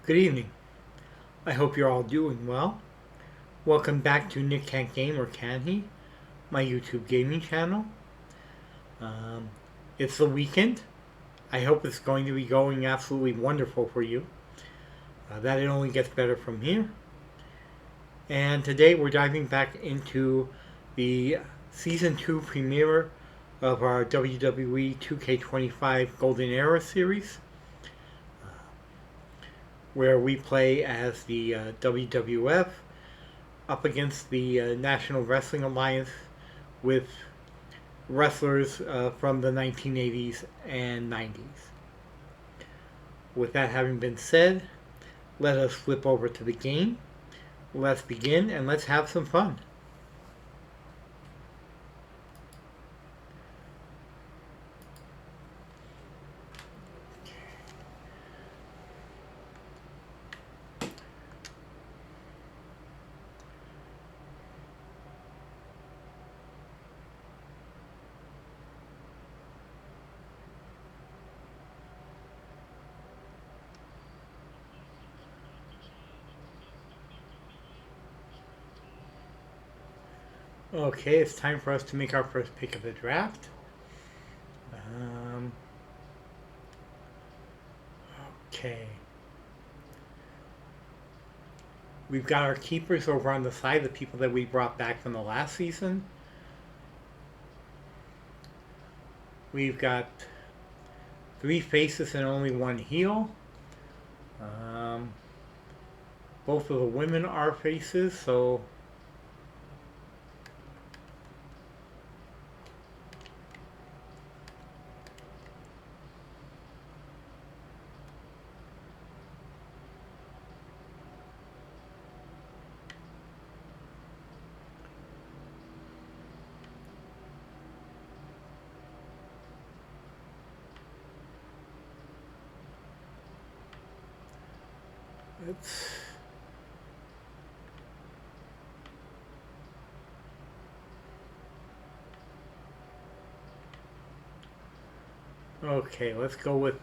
Good evening. I hope you're all doing well. Welcome back to Nick Can't Game or Can He, my YouTube gaming channel. Um, it's the weekend. I hope it's going to be going absolutely wonderful for you. That it only gets better from here. And today we're diving back into the Season 2 premiere of our WWE 2K25 Golden Era series, where we play as the WWF up against the National Wrestling Alliance with wrestlers from the 1980s and 90s. With that having been said, let us flip over to the game. Let's begin and let's have some fun. Okay, it's time for us to make our first pick of the draft. Um, okay. We've got our keepers over on the side, the people that we brought back from the last season. We've got three faces and only one heel. Um, both of the women are faces, so it's okay. Let's go with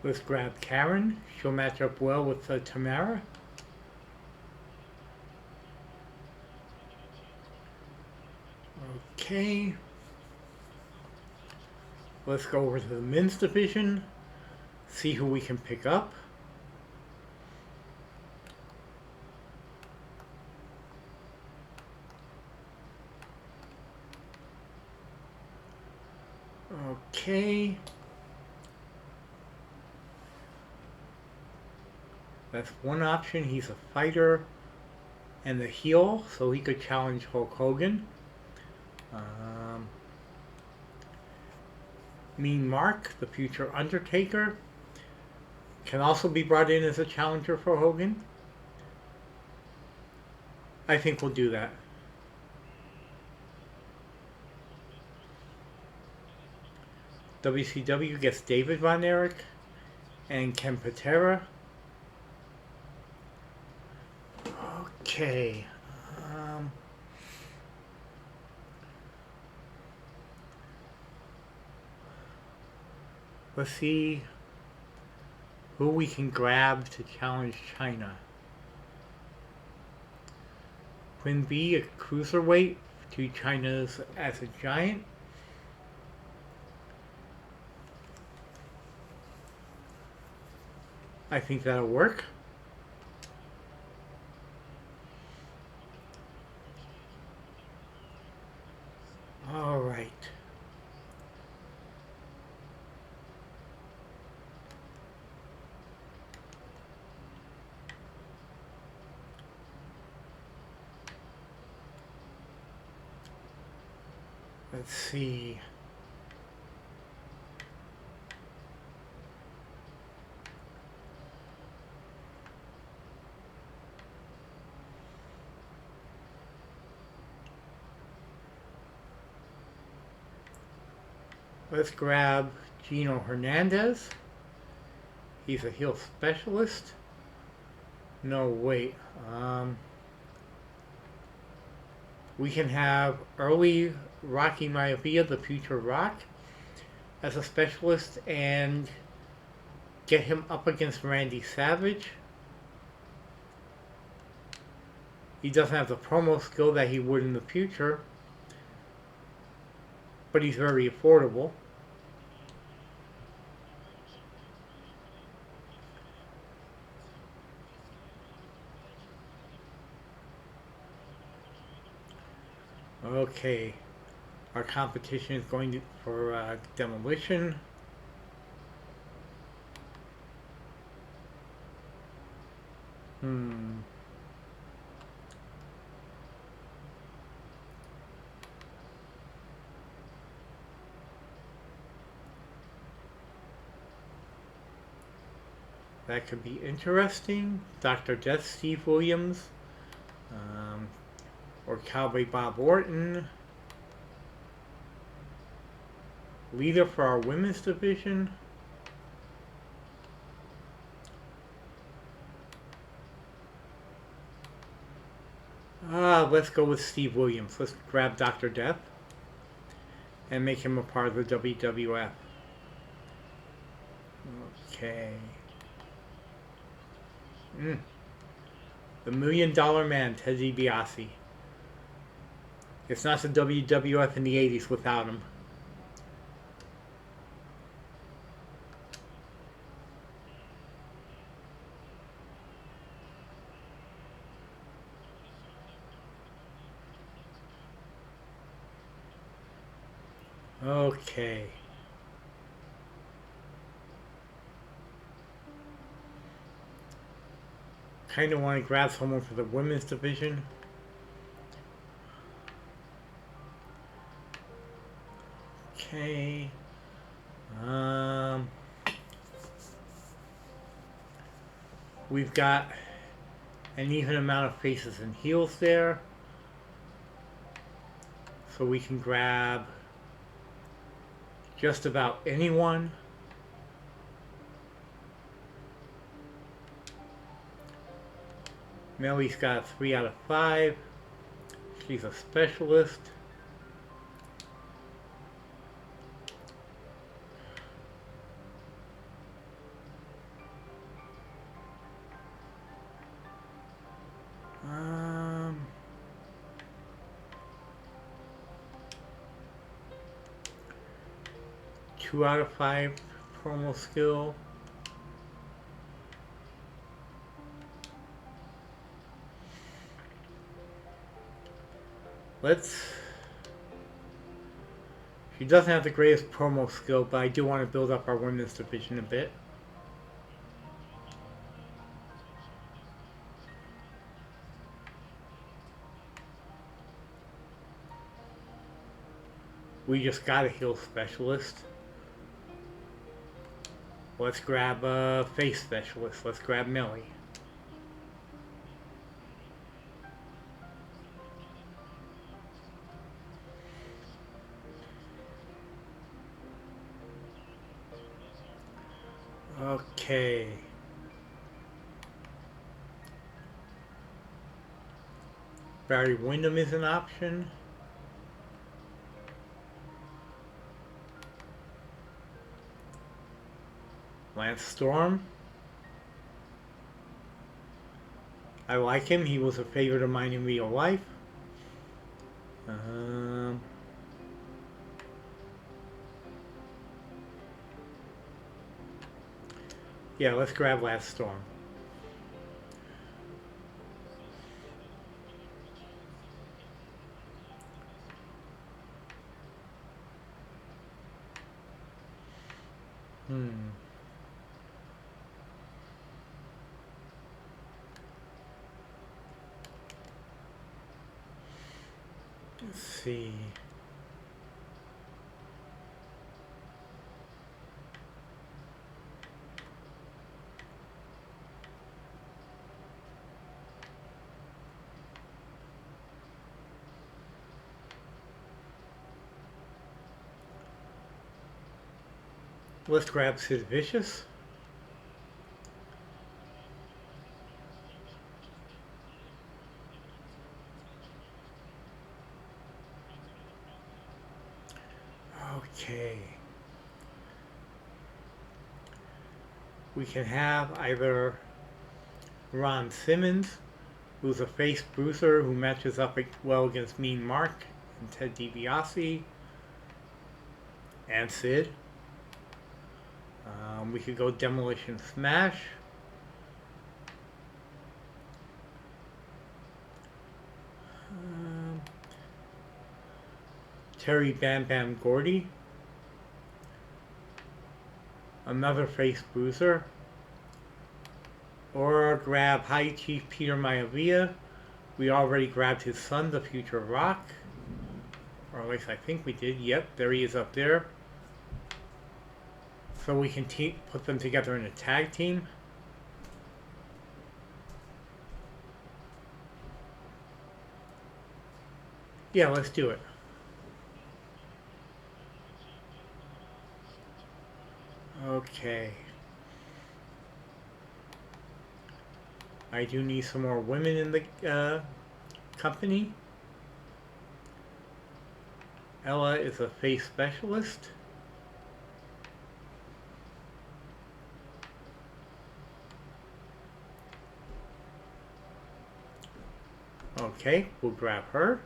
let's grab Karen. She'll match up well with Tamara. Okay. Let's go over to the men's division. See who we can pick up. Okay. That's one option. He's a fighter and the heel, so he could challenge Hulk Hogan. Um, Mean Mark, the future Undertaker, can also be brought in as a challenger for Hogan. I think we'll do that. WCW gets David Von Erich and Ken Patera. Okay. Um, let's see who we can grab to challenge China. Queen B, a cruiserweight to China's as a giant. I think that'll work. All right. Let's see. Let's grab Gino Hernandez. He's a heel specialist. No, wait. We can have early Rocky Maivia, the future Rock, as a specialist and get him up against Randy Savage. He doesn't have the promo skill that he would in the future, but he's very affordable. Okay, our competition is going for demolition. That could be interesting. Dr. Death, Steve Williams, or Cowboy Bob Orton. Leader for our women's division. Let's go with Steve Williams. Let's grab Dr. Death and make him a part of the WWF. Okay. The $1 Million Man, Ted DiBiase. It's not the WWF in the 80s without him. Okay. Kind of want to grab someone for the women's division. Okay. We've got an even amount of faces and heels there. So we can grab just about anyone. Mellie's got a 3 out of 5. She's a specialist. Two out of 5 promo skill. She doesn't have the greatest promo skill, but I do want to build up our women's division a bit. We just got a heel specialist. Let's grab a face specialist. Let's grab Millie. Okay. Barry Windham is an option. Lance Storm. I like him. He was a favorite of mine in real life. Yeah, let's grab Lance Storm. Let's see. Let's grab Sid Vicious. Okay. We can have either Ron Simmons, who's a face bruiser who matches up well against Mean Mark and Ted DiBiase, and Sid. We could go Demolition Smash. Terry Bam Bam Gordy. Another face bruiser. Or grab High Chief Peter Maivia. We already grabbed his son, the Future Rock. Or at least I think we did. Yep, there he is up there. So we can put them together in a tag team. Yeah, let's do it. Okay. I do need some more women in the company. Ella is a face specialist. Okay, we'll grab her.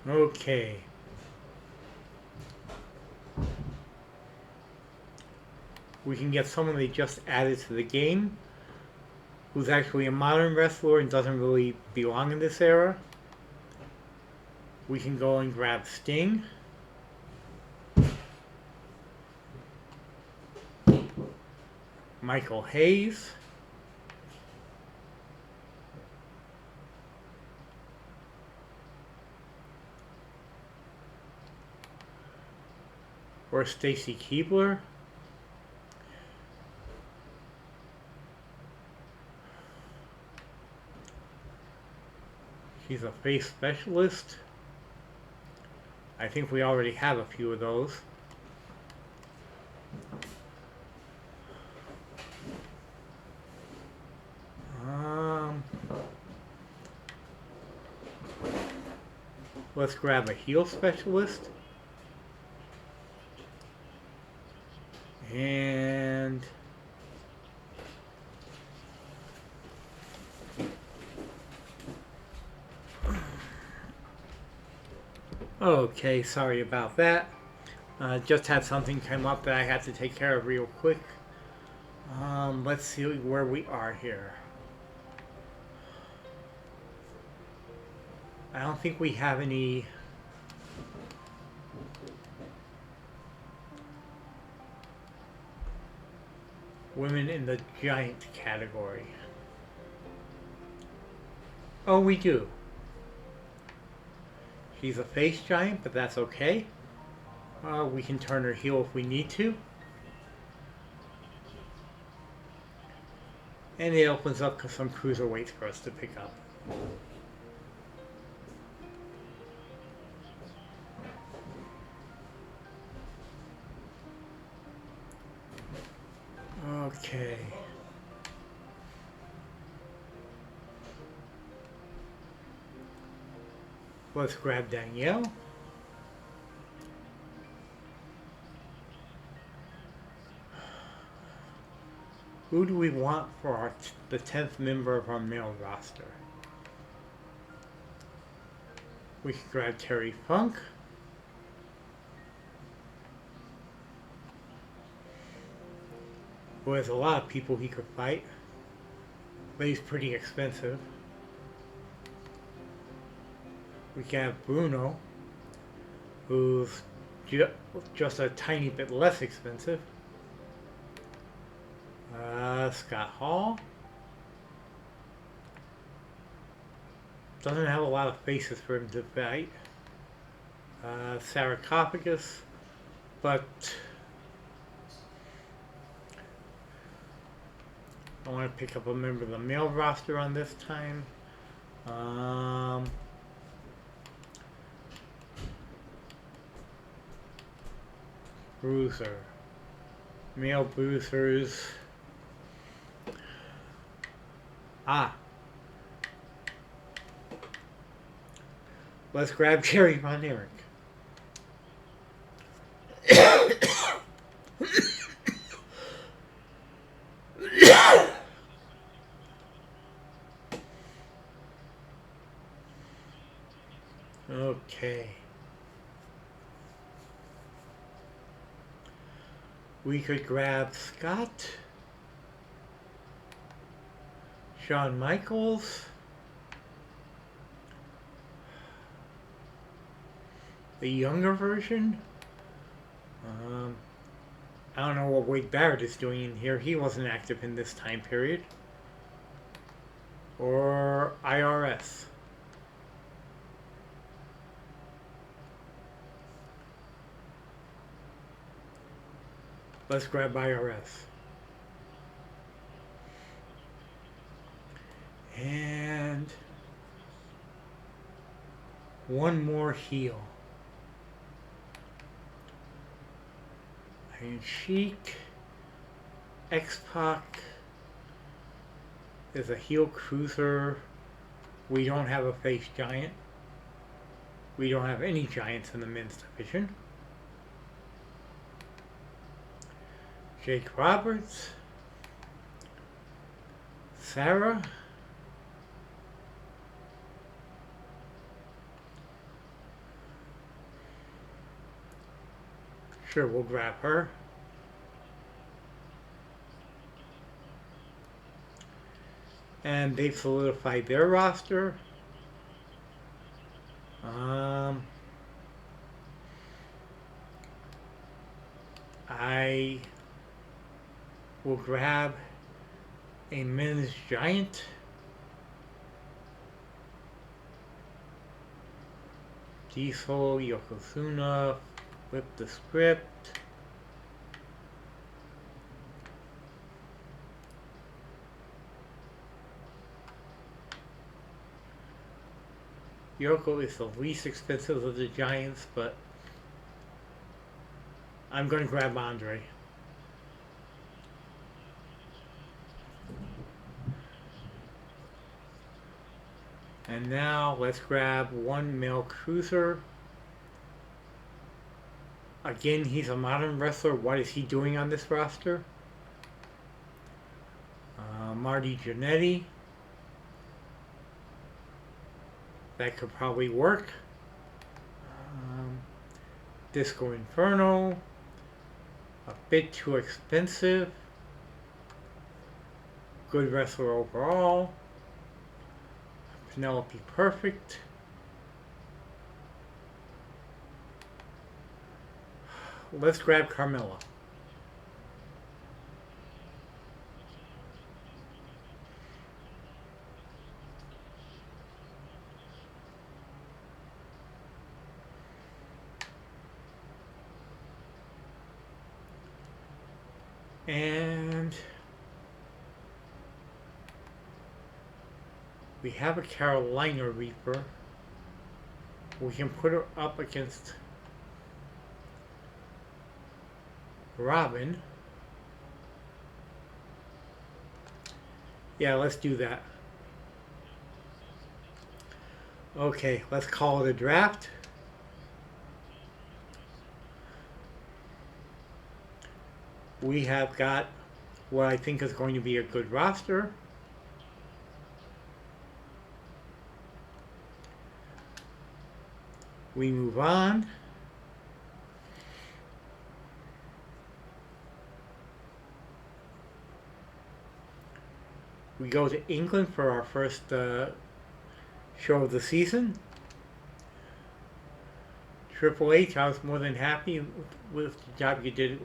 Okay. We can get someone they just added to the game, who's actually a modern wrestler and doesn't really belong in this era. We can go and grab Sting. Michael Hayes. Or Stacy Keibler. She's a face specialist. I think we already have a few of those. Let's grab a heel specialist. And okay, sorry about that. Just had something come up that I had to take care of real quick. Let's see where we are here. I don't think we have any women in the giant category. Oh, we do. She's a face giant, but that's okay. We can turn her heel if we need to. And it opens up some cruiserweights for us to pick up. Okay. Let's grab Danielle. Who do we want for the 10th member of our male roster? We can grab Terry Funk. Who has a lot of people he could fight. But he's pretty expensive. We can have Bruno, who's just a tiny bit less expensive. Scott Hall. Doesn't have a lot of faces for him to fight. Sarcophagus, but I want to pick up a member of the male roster on this time. Bruiser. Male boosters. Ah. Let's grab Jerry Von Erich. Okay. We could grab Scott, Shawn Michaels, the younger version. I don't know what Wade Barrett is doing in here. He wasn't active in this time period. Or IRS. Let's grab IRS. And one more heel. Iron Sheik, X-Pac. There's a heel cruiser. We don't have a face giant. We don't have any giants in the men's division. Jake Roberts. Sarah. Sure, we'll grab her. And they've solidified their roster. I will grab a men's giant. Diesel, Yokozuna, flip the script. Yoko is the least expensive of the giants, but I'm going to grab Andre. And now let's grab one male cruiser. Again, he's a modern wrestler. What is he doing on this roster? Marty Jannetty. That could probably work. Disco Inferno. A bit too expensive. Good wrestler overall. Penelope Perfect. Let's grab Carmella. And we have a Carolina Reaper. We can put her up against Robin. Yeah, let's do that. Okay, let's call it a draft. We have got what I think is going to be a good roster. We move on. We go to England for our first show of the season. Triple H, I was more than happy with the job you did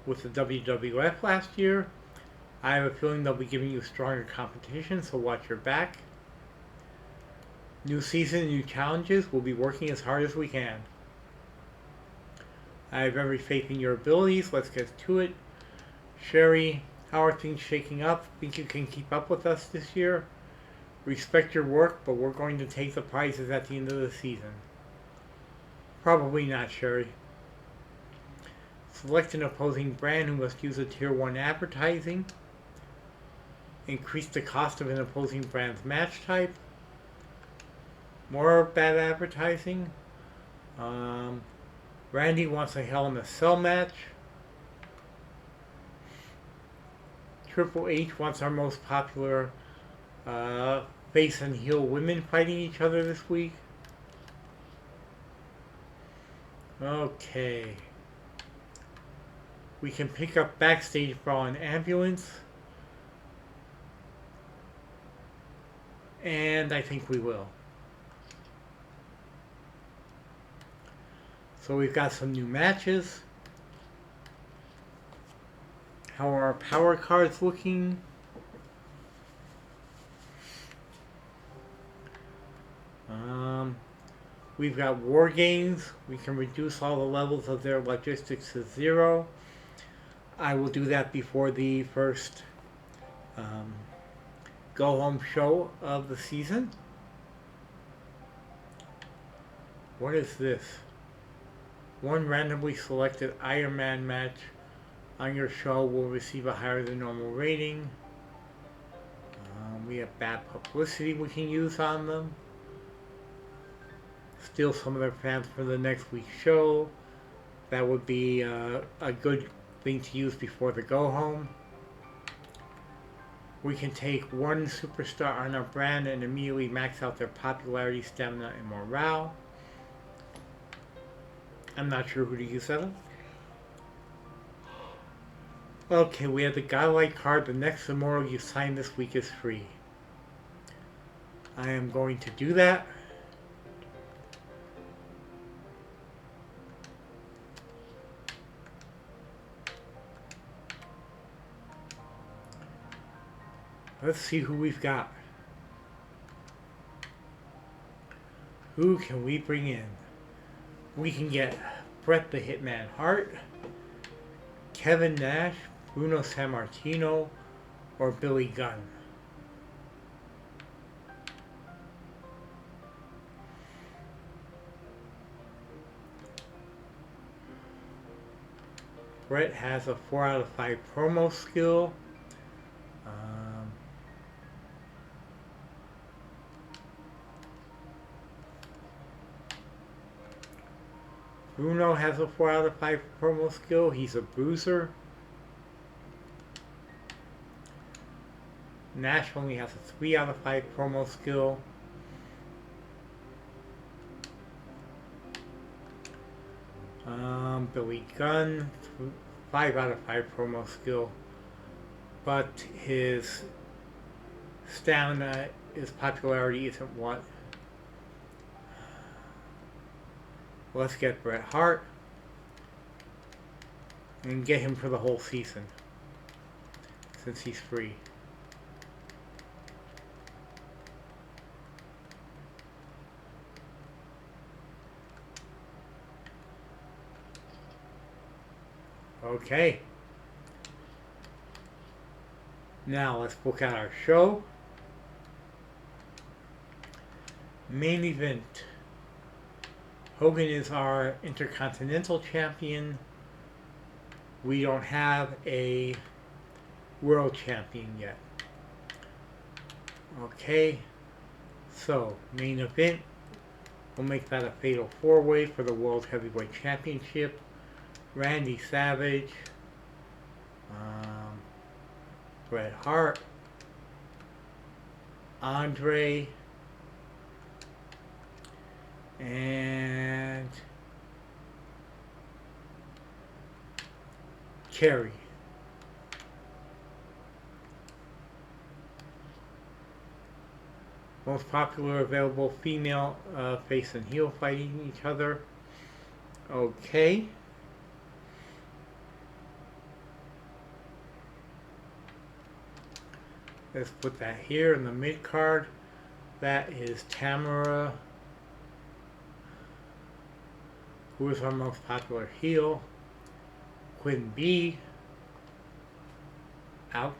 with the WWF last year. I have a feeling they'll be giving you stronger competition, so watch your back. New season, new challenges. We'll be working as hard as we can. I have every faith in your abilities. Let's get to it. Sherry, how are things shaking up? Think you can keep up with us this year? Respect your work, but we're going to take the prizes at the end of the season. Probably not, Sherry. Select an opposing brand who must use a Tier 1 advertising. Increase the cost of an opposing brand's match type. More bad advertising. Randy wants a Hell in a Cell match. Triple H wants our most popular face and heel women fighting each other this week. Okay. We can pick up Backstage Brawl and Ambulance. And I think we will. So we've got some new matches. How are our power cards looking? We've got War Games. We can reduce all the levels of their logistics to 0. I will do that before the first go-home show of the season. What is this? One randomly selected Iron Man match on your show will receive a higher than normal rating. We have bad publicity we can use on them. Steal some of their fans for the next week's show. That would be a good thing to use before the go-home. We can take one superstar on our brand and immediately max out their popularity, stamina, and morale. I'm not sure who to use that on. Okay, we have the Godlike card. The next Immortal you sign this week is free. I am going to do that. Let's see who we've got. Who can we bring in? We can get Bret the Hitman Hart, Kevin Nash, Bruno Sammartino, or Billy Gunn. Bret has a 4 out of 5 promo skill. Bruno has a 4 out of 5 promo skill. He's a bruiser. Nash only has a 3 out of 5 promo skill. Billy Gunn, 5 out of 5 promo skill. But his stamina, his popularity isn't what. Let's get Bret Hart and get him for the whole season since he's free. Okay. Now let's book out our show. Main event. Hogan is our Intercontinental Champion. We don't have a World Champion yet. Okay, so main event. We'll make that a fatal 4-way for the World Heavyweight Championship. Randy Savage, Bret Hart, Andre, and Kerry. Most popular available female face and heel fighting each other. Okay. Let's put that here in the mid card. That is Tamara, who is our most popular heel. Quinn B. Ouch.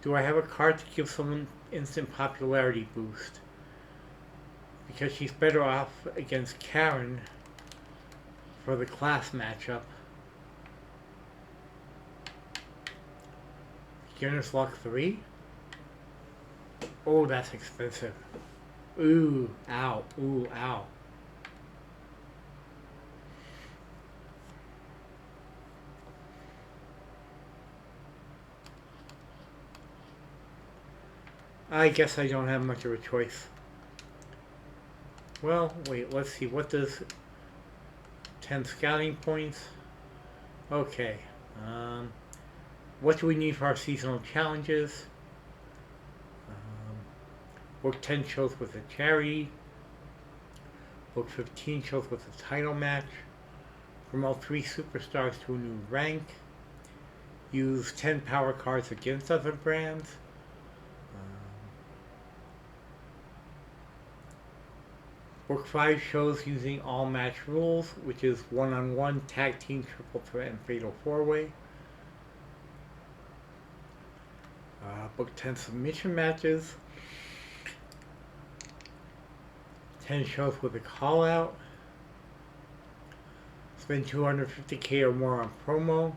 Do I have a card to give someone instant popularity boost? because she's better off against Karen for the class matchup. Beginner's Luck 3? Oh, that's expensive. Ooh, ow, ooh, ow. I guess I don't have much of a choice. Well, wait, let's see. What does 10 scouting points? Okay. What do we need for our seasonal challenges? Book 10 shows with a charity. Book 15 shows with a title match. Promote 3 superstars to a new rank. Use 10 power cards against other brands. Book 5 shows using all match rules, which is one-on-one, tag team, triple threat, and fatal 4-way. Book 10 submission matches. 10 shows with a call out. Spend $250K or more on promo.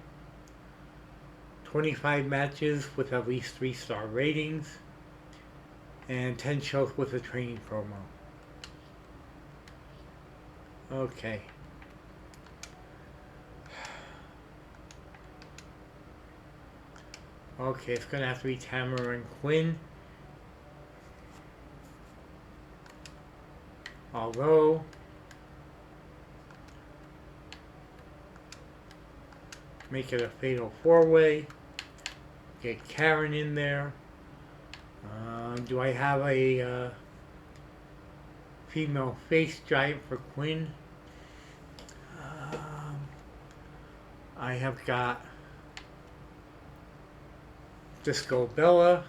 25 matches with at least 3-star ratings. And 10 shows with a training promo. Okay. Okay, it's gonna have to be Tamara and Quinn. Although make it a fatal 4-way. Get Karen in there. Do I have a female face giant for Quinn? I have got Disco Bella.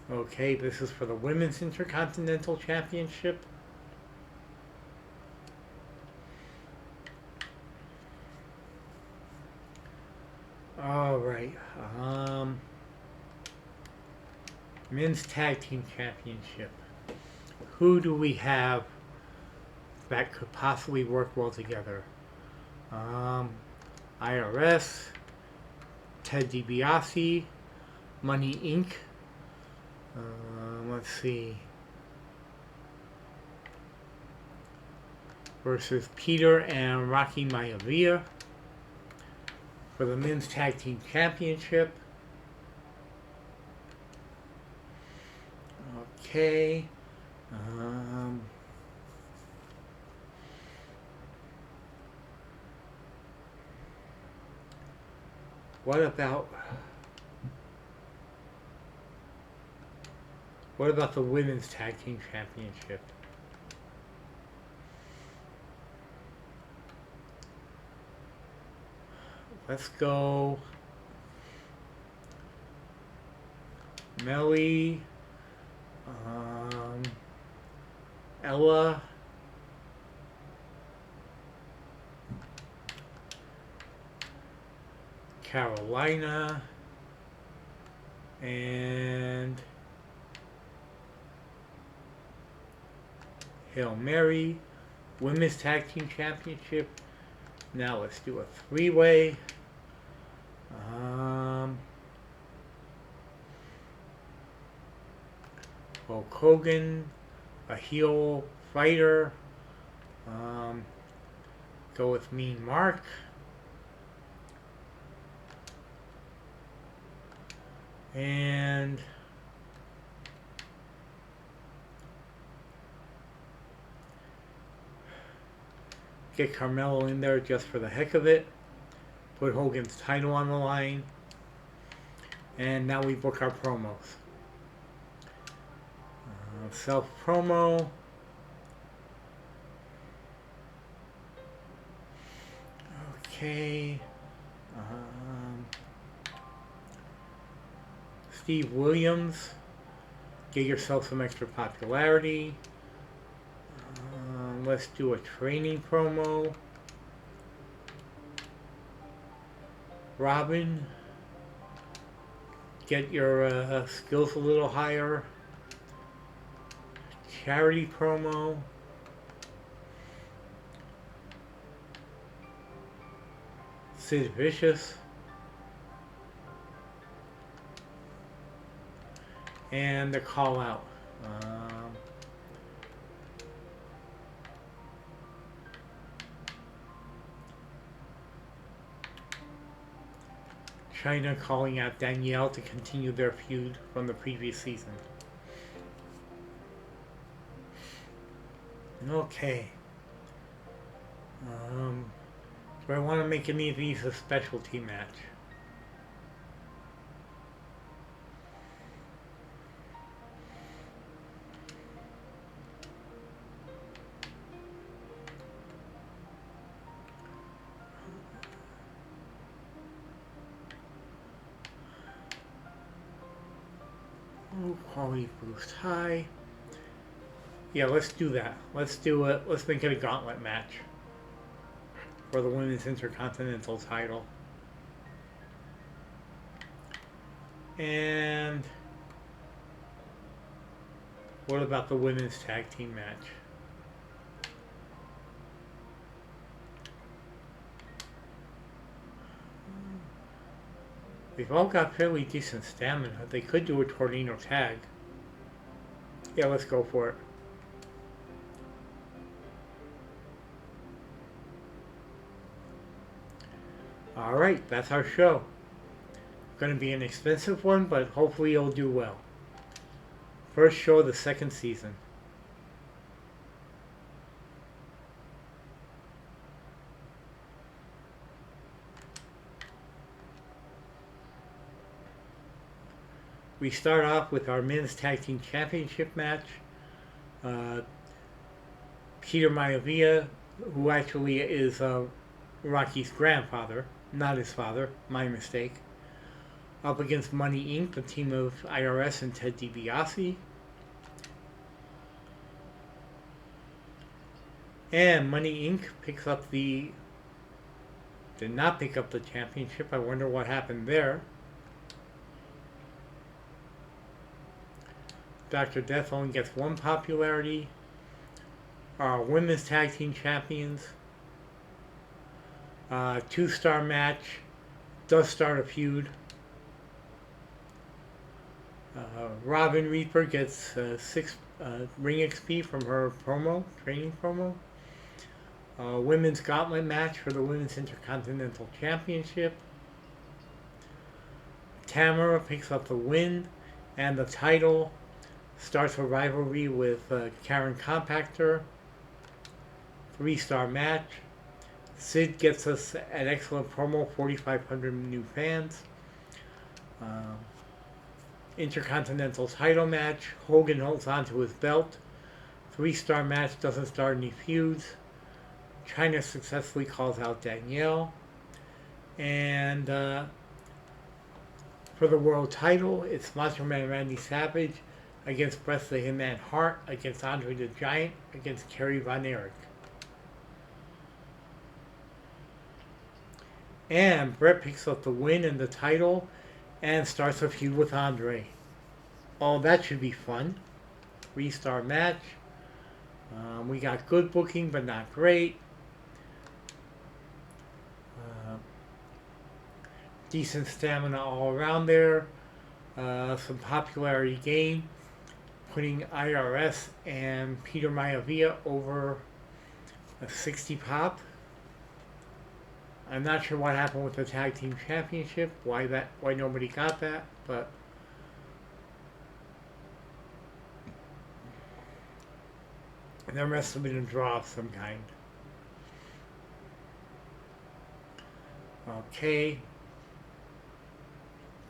Okay, this is for the Women's Intercontinental Championship. Alright, Men's Tag Team Championship. Who do we have that could possibly work well together? IRS, Ted DiBiase, Money Inc. Let's see. Versus Peter and Rocky Maivia for the Men's Tag Team Championship. Okay. What about the Women's Tag Team Championship? Let's go Melly, Ella, Carolina, and Hail Mary. Women's Tag Team Championship. Now let's do a 3-way. Hulk Hogan, a heel fighter. Go with Mean Mark. And get Carmelo in there just for the heck of it. Put Hogan's title on the line. And now we book our promos. Self-promo. Okay. Steve Williams. Get yourself some extra popularity. Let's do a training promo. Robin. get your skills a little higher. Charity promo. Sid Vicious. And the call out. China calling out Danielle to continue their feud from the previous season. Okay. Do I want to make any of these a specialty match? Oh, quality boost high. Yeah, let's do that. Let's do it. Let's make it a gauntlet match for the Women's Intercontinental title. And what about the Women's Tag Team match? They've all got fairly decent stamina. They could do a tornado tag. Yeah, let's go for it. Alright, that's our show. Going to be an expensive one, but hopefully it'll do well. First show of the second season. We start off with our Men's Tag Team Championship match. Peter Maivia, who actually is Rocky's grandfather, not his father, my mistake, up against Money Inc., the team of IRS and Ted DiBiase. And Money Inc. did not pick up the championship. I wonder what happened there. Dr. Death only gets one popularity. Our Women's Tag Team Champions. 2-star match. Does start a feud. Robin Reaper gets 6 ring XP from her training promo. Women's Gauntlet match for the Women's Intercontinental Championship. Tamara picks up the win and the title. Starts a rivalry with Karen Compactor. 3-star match. Sid gets us an excellent promo, 4,500 new fans. Intercontinental title match. Hogan holds on to his belt. 3-star match, doesn't start any feuds. China successfully calls out Danielle. And for the world title, it's Macho Man Randy Savage against Bret the Hitman Hart, against Andre the Giant, against Kerry Von Erich. And Bret picks up the win and the title and starts a feud with Andre. Oh, that should be fun. 3-star match. We got good booking, but not great. Decent stamina all around there. Some popularity gain, putting IRS and Peter Maivia over a 60 pop. I'm not sure what happened with the Tag Team Championship, why nobody got that, but there must have been a draw of some kind. Okay.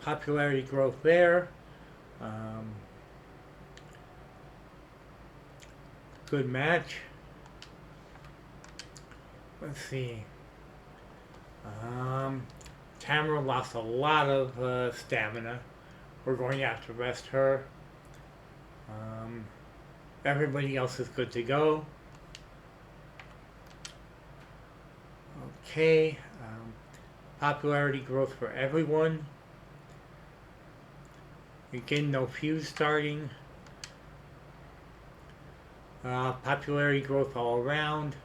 Popularity growth there. Good match. Let's see. Tamara lost a lot of stamina. We're going to have to rest her. Everybody else is good to go. Okay. Popularity growth for everyone. Again, no feud starting. Popularity growth all around.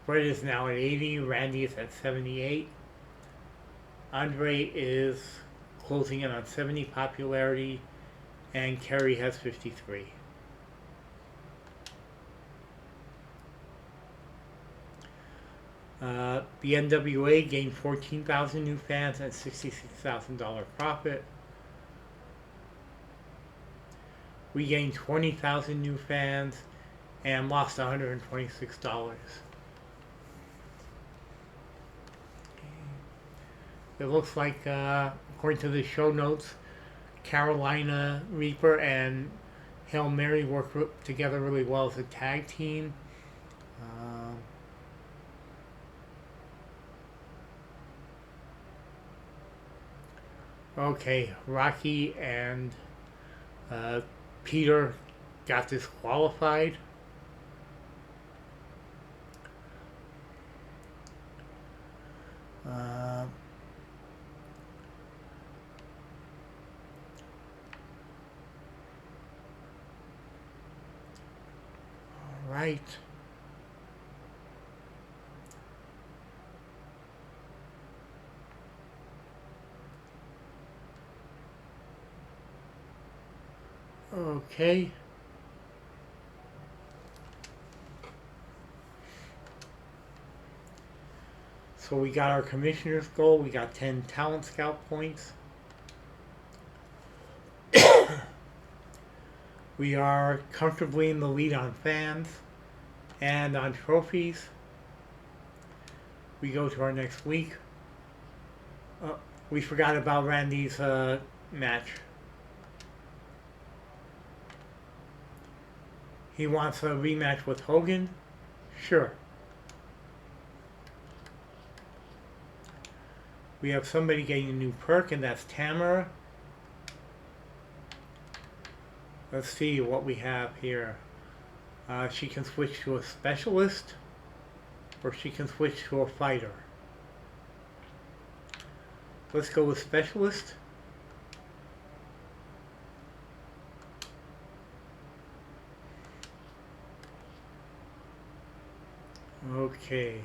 Bret is now at 80. Randy is at 78. Andre is closing in on 70 popularity. And Kerry has 53. The NWA gained 14,000 new fans and $66,000 profit. We gained 20,000 new fans and lost $126. It looks like, according to the show notes, Carolina Reaper and Hail Mary work together really well as a tag team. Okay, Rocky and Peter got disqualified. All right. Okay. So we got our commissioner's goal. We got 10 talent scout points. We are comfortably in the lead on fans and on trophies. We go to our next week. We forgot about Randy's match. He wants a rematch with Hogan? Sure. We have somebody getting a new perk, and that's Tamara. Let's see what we have here. She can switch to a specialist, or she can switch to a fighter. Let's go with specialist. Okay.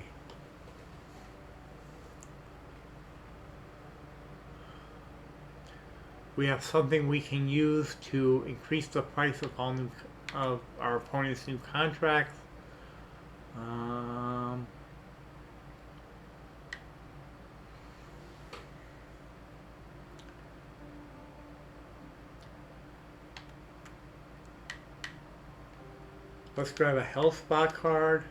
We have something we can use to increase the price of our opponent's new contracts. Let's grab a health spot card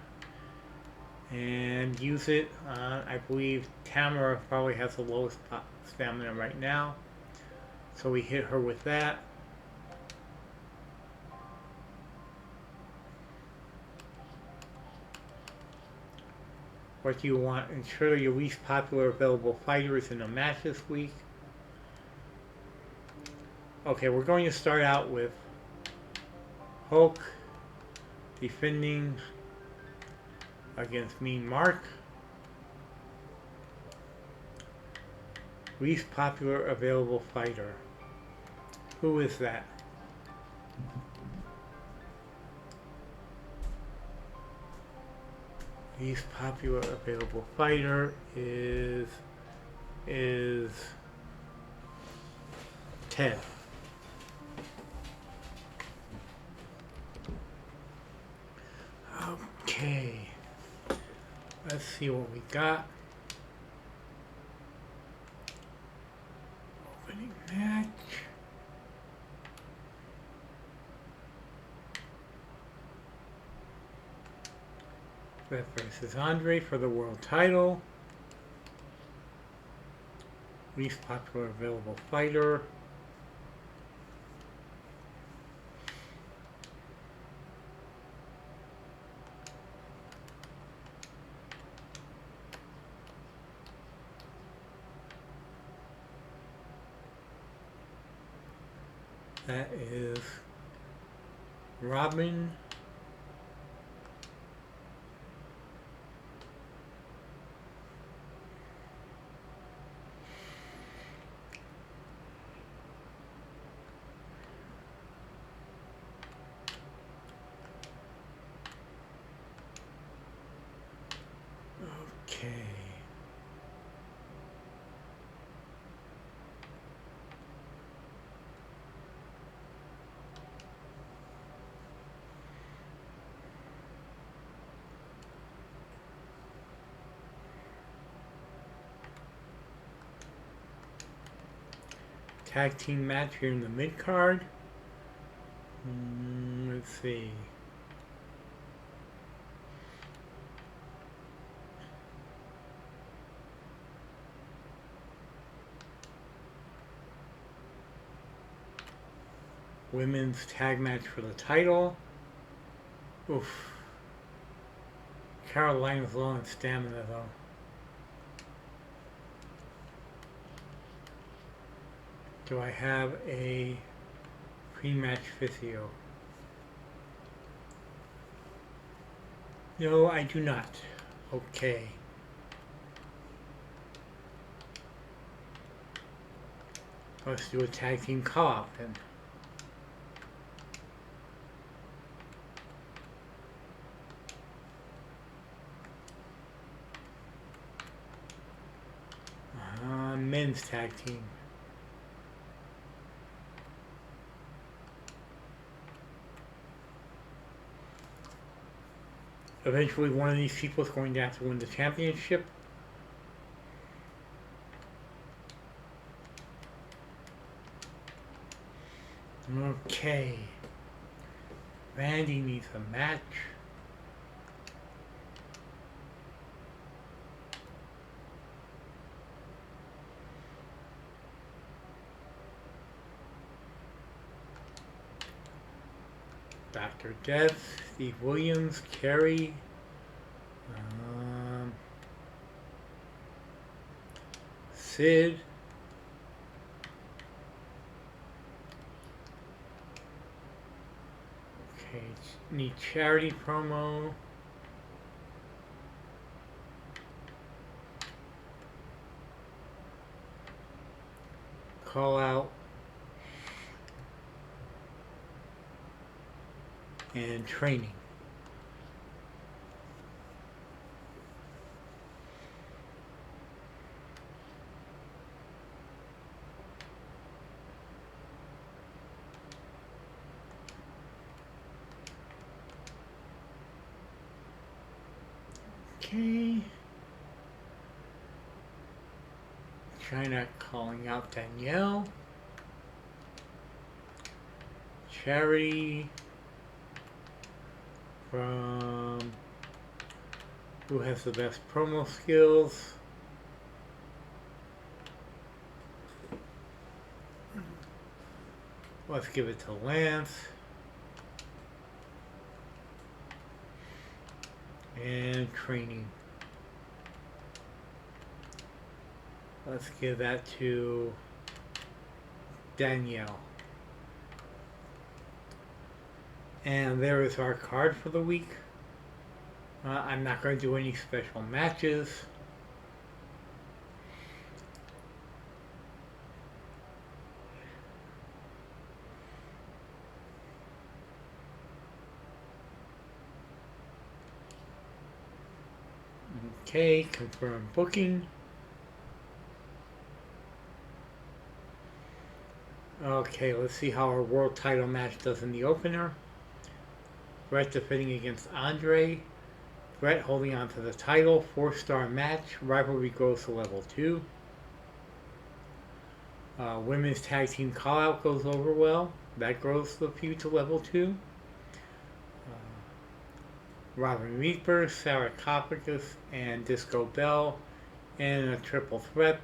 and use it. I believe Tamara probably has the lowest stamina right now. So we hit her with that. What do you want? Ensure your least popular available fighter is in a match this week. Okay, we're going to start out with Hulk defending against Mean Mark. Least popular available fighter. Who is that? Least popular available fighter is Ted. Okay. Let's see what we got. Opening match. Beth versus Andre for the world title. Least popular available fighter. That is Robin. Okay. Tag team match here in the mid card. Let's see. Women's tag match for the title. Oof. Carolina's low in stamina though. Do I have a pre-match physio? No, I do not. Okay. Let's do a tag team call-up then. Men's tag team. Eventually one of these people is going to have to win the championship. Okay. Randy needs a match. Dr. Death, Steve Williams, Kerry, Sid, okay, need charity promo, call out, and training. Okay. China calling out Danielle. Charity from who has the best promo skills. Let's give it to Lance. And training. Let's give that to Danielle. And there is our card for the week. I'm not going to do any special matches. Okay, confirm booking. Okay, let's see how our world title match does in the opener. Brett defending against Andre. Brett holding on to the title. 4-star match. Rivalry grows to level 2. Women's tag team call-out goes over well. That grows the feud to level 2. Robin Reaper, Sarcophagus, and Disco Bell. And a triple threat.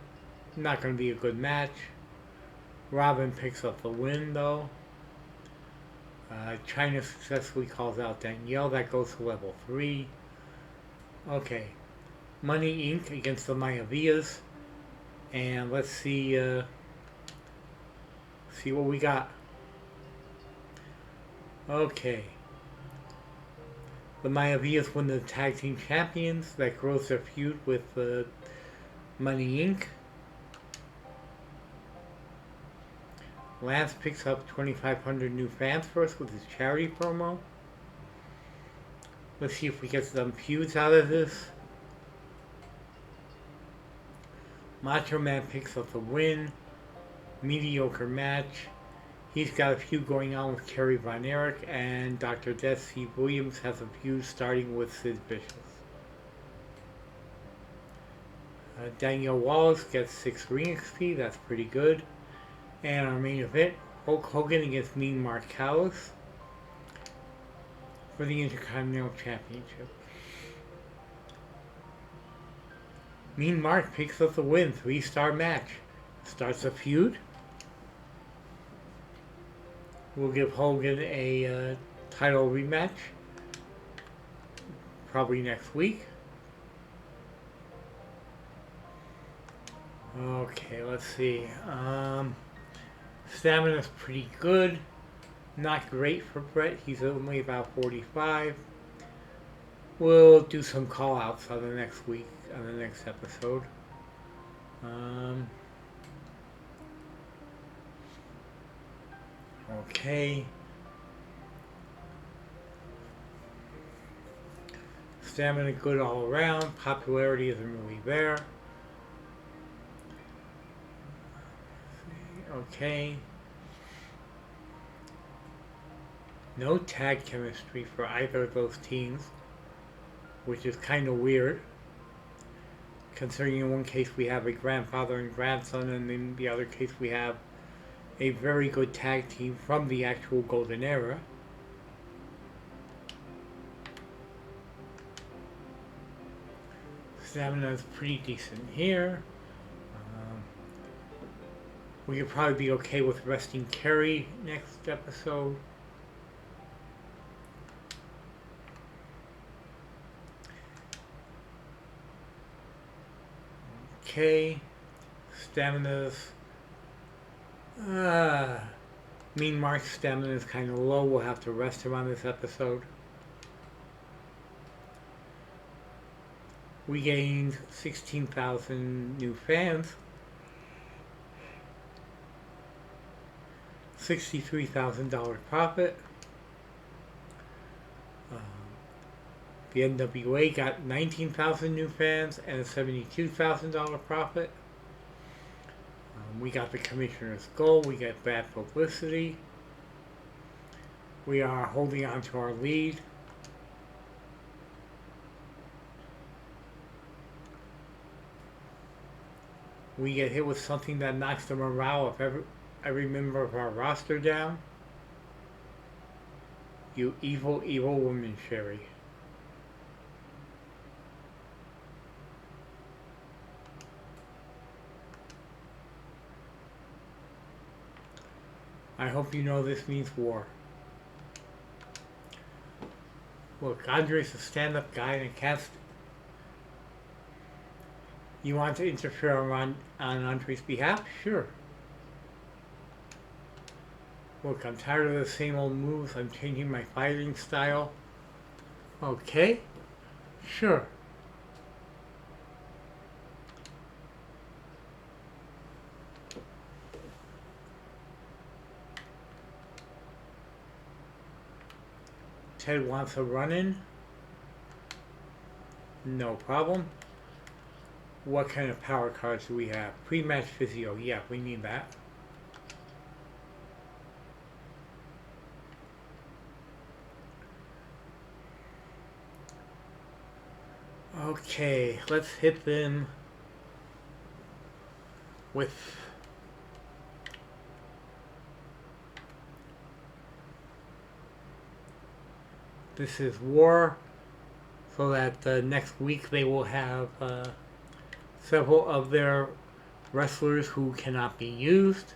Not going to be a good match. Robin picks up the win though. China successfully calls out Danielle. That goes to level 3. Okay. Money Inc. against the Mayavias. And let's see what we got. Okay. The Mayavias win the tag team champions. That grows their feud with Money Inc. Lance picks up 2,500 new fans for us with his charity promo. Let's see if we get some feuds out of this. Macho Man picks up the win. Mediocre match. He's got a feud going on with Kerry Von Erich, and Dr. Death Steve Williams has a feud starting with Sid Vicious. Danielle Wallace gets 6 ring XP, that's pretty good. And our main event, Hulk Hogan against Mean Mark Callous for the Intercontinental Championship. Mean Mark picks up the win, 3-star match. Starts a feud. We'll give Hogan a title rematch. Probably next week. Okay, let's see. Stamina's pretty good. Not great for Brett. He's only about 45. We'll do some call-outs on the next week, on the next episode. Okay. Stamina good all around. Popularity isn't really there. Okay. No tag chemistry for either of those teams, which is kind of weird, considering in one case we have a grandfather and grandson, and in the other case we have a very good tag team from the actual Golden Era. Stamina is pretty decent here. We could probably be okay with resting Kerry next episode. Okay. Stamina's Mean Mark's stamina is kind of low. We'll have to rest him on this episode. We gained 16,000 new fans. $63,000 profit. The NWA got 19,000 new fans and a $72,000 profit. We got the Commissioner's goal. We got bad publicity. We are holding on to our lead. We get hit with something that knocks the morale of every member of our roster down. You evil, evil woman, Sherry. I hope you know this means war. Look, Andre's a stand-up guy and a cast. You want to interfere on Andre's behalf? Sure. Look, I'm tired of the same old moves. I'm changing my fighting style. Okay. Sure. Ted wants a run-in. No problem. What kind of power cards do we have? Pre-match physio. Yeah, we need that. Okay, let's hit them with This is War, so that next week they will have several of their wrestlers who cannot be used.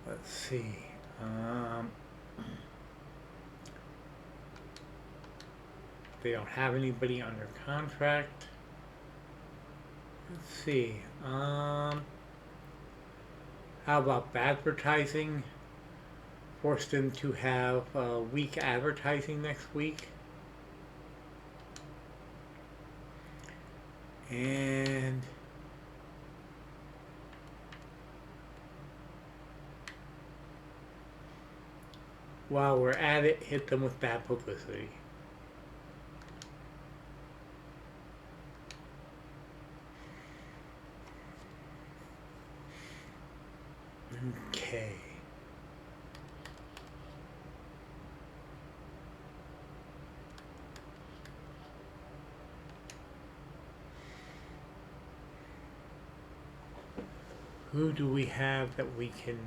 Let's see. They don't have anybody under contract. Let's see. How about advertising? Force them to have weak advertising next week. And while we're at it, hit them with bad publicity. Who do we have that we can...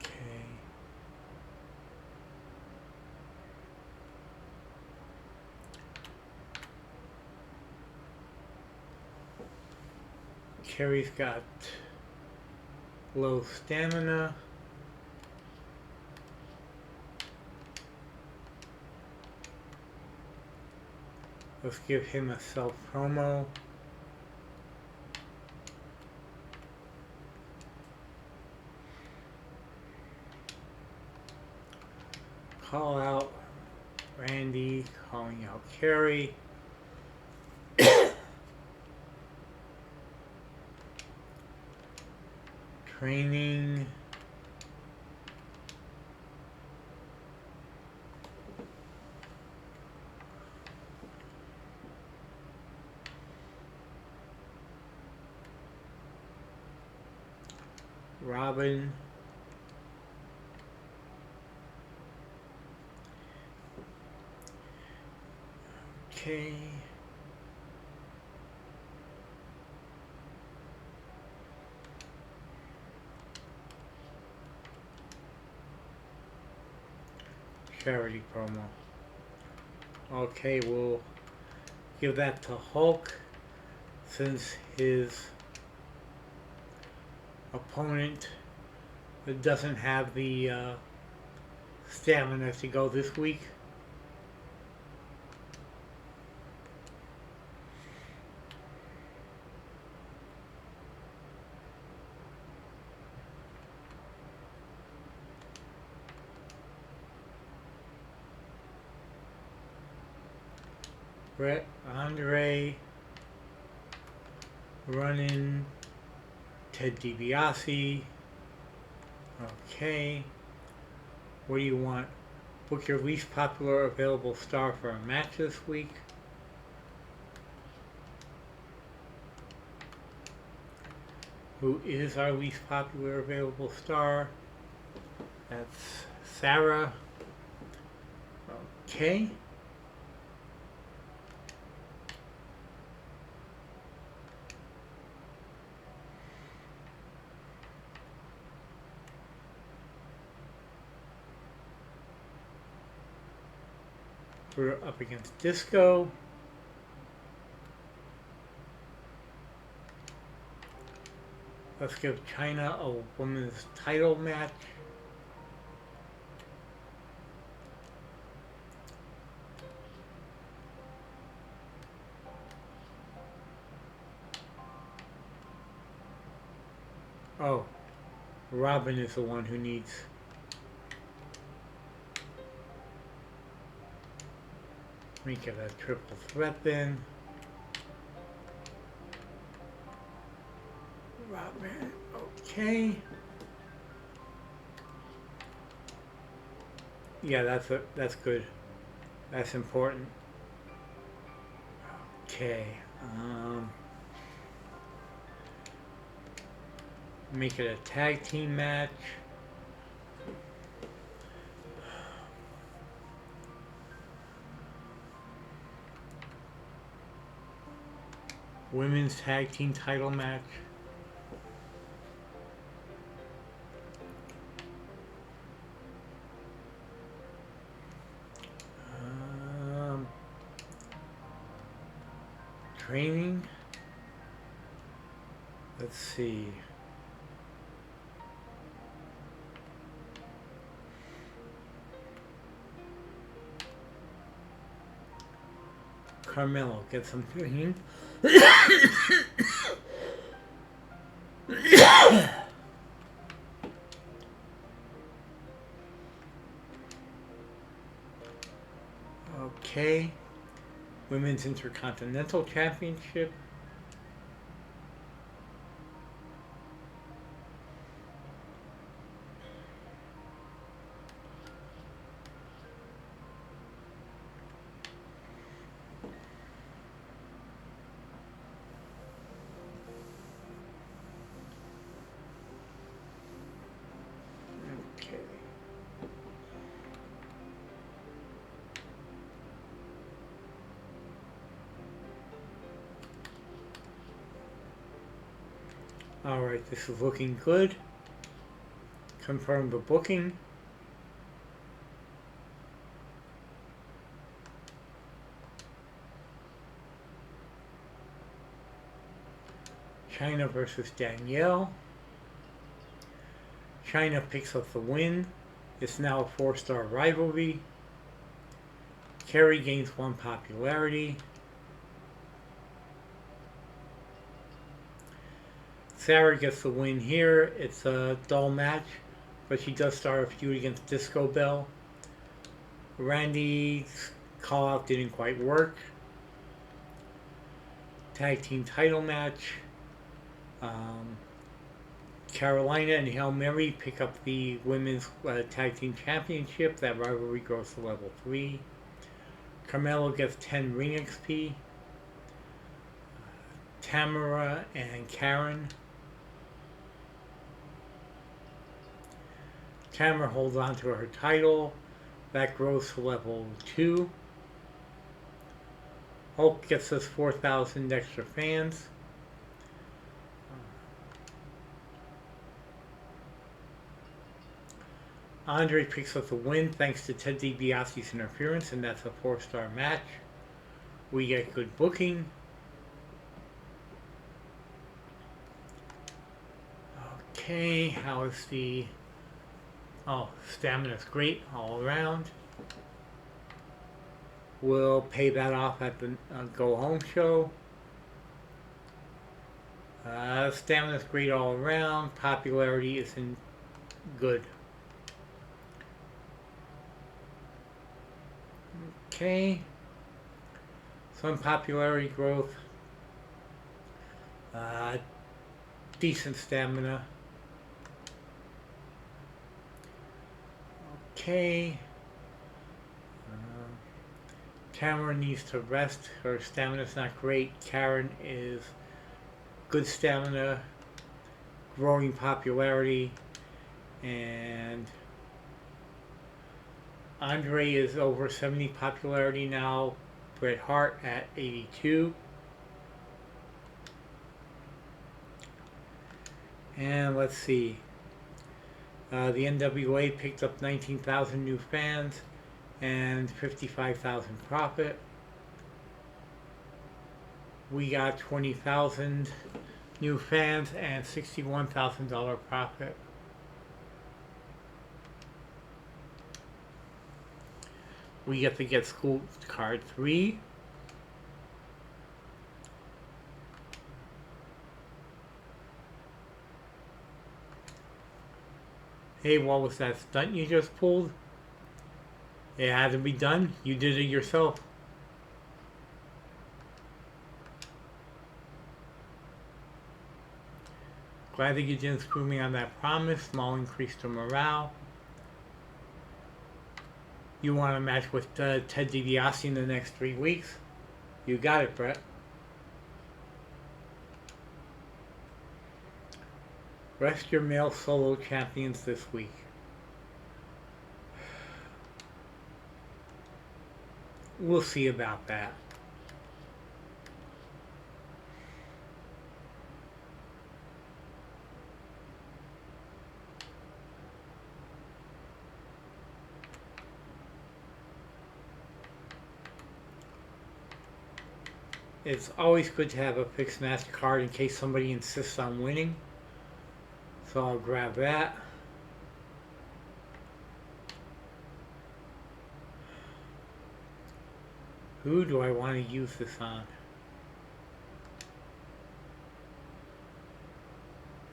Okay. Kerry's got low stamina. Let's give him a self-promo. Call out Randy, calling out Kerry. Training. Robin. Okay. Charity promo. Okay, we'll give that to Hulk since his opponent doesn't have the stamina to go this week. Brett, Andre, running, Ted DiBiase. Okay. What do you want? Book your least popular available star for a match this week. Who is our least popular available star? That's Sarah. Okay. We're up against Disco. Let's give China a women's title match. Oh, Robin is the one who needs... Let me give that triple threat then. Robin, okay. Yeah, that's good. That's important. Okay. Make it a tag team match. Women's tag team title match. Training. Let's see. Carmelo, get some training. Okay. Women's Intercontinental Championship. Okay. Alright, this is looking good. Confirm the booking. China versus Danielle. China picks up the win. It's now a 4-star rivalry. Kerry gains 1 popularity. Sarah gets the win here. It's a dull match, but she does start a feud against Disco Bell. Randy's call out didn't quite work. Tag team title match. Carolina and Hail Mary pick up the women's tag team championship. That rivalry grows to level 3. Carmelo gets 10 ring XP. Tamara and Karen. Tamara holds on to her title. That grows to level 2. Hulk gets us 4,000 extra fans. Andre picks up the win thanks to Ted DiBiase's interference, and that's a 4-star match. We get good booking. Okay, how is the... Oh, stamina's great all around. We'll pay that off at the Go Home show. Stamina's great all around. Popularity isn't good. Okay. Some popularity growth. Decent stamina. Okay. Tamara needs to rest. Her stamina's not great. Karen is good stamina, growing popularity, and Andre is over 70 popularity now. Bret Hart at 82. And let's see. The NWA picked up 19,000 new fans and 55,000 profit. We got 20,000 new fans and $61,000 profit. We get to get school card 3. Hey, what was that stunt you just pulled? It had to be done. You did it yourself. Glad that you didn't screw me on that promise. Small increase to morale. You want a match with Ted DiBiase in the next 3 weeks? You got it, Brett. Rest your male solo champions this week. We'll see about that. It's always good to have a fixed match card in case somebody insists on winning. So I'll grab that. Who do I want to use this on?